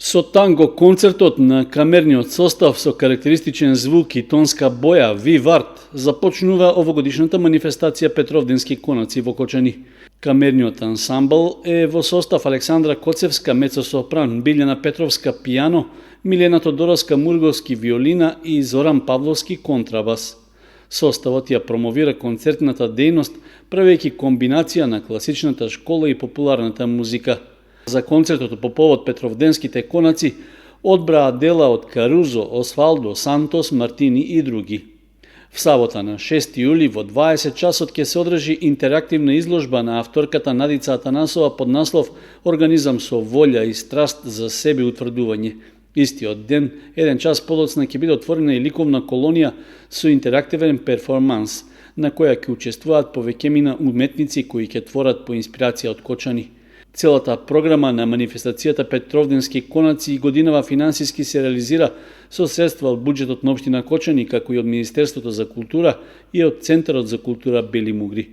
Со танго концертот на камерниот состав со карактеристичен звук и тонска боја Виварт започнува овогодишната манифестација Петровденски конаци во Кочани. Камерниот ансамбл е во состав Александра Коцевска мецо-сопран, Билјана Петровска пијано, Милена Тодоровска мурговски виолина и Зоран Павловски контрабас. Составот ја промовира концертната дејност, правејќи комбинација на класичната школа и популарната музика. За концертот по повод Петровденските конаци одбраа дела од Карузо, Освалдо, Сантос, Мартини и други. В сабота на 6 јули во 20 часот ќе се одржи интерактивна изложба на авторката Надица Атанасова под наслов «Организам со волја и страст за себе утврдување». Истиот ден, 1 час подоцна, ќе биде отворена и ликовна колонија со интерактивен перформанс, на која ќе учествуваат повеќемина уметници кои ќе творат по инспирација од Кочани. Целата програма на манифестацијата Петровденски конаци годинава финансиски се реализира со средства од буџетот на општина Кочани, како и од Министерството за култура и од Центарот за култура Бели Мугри.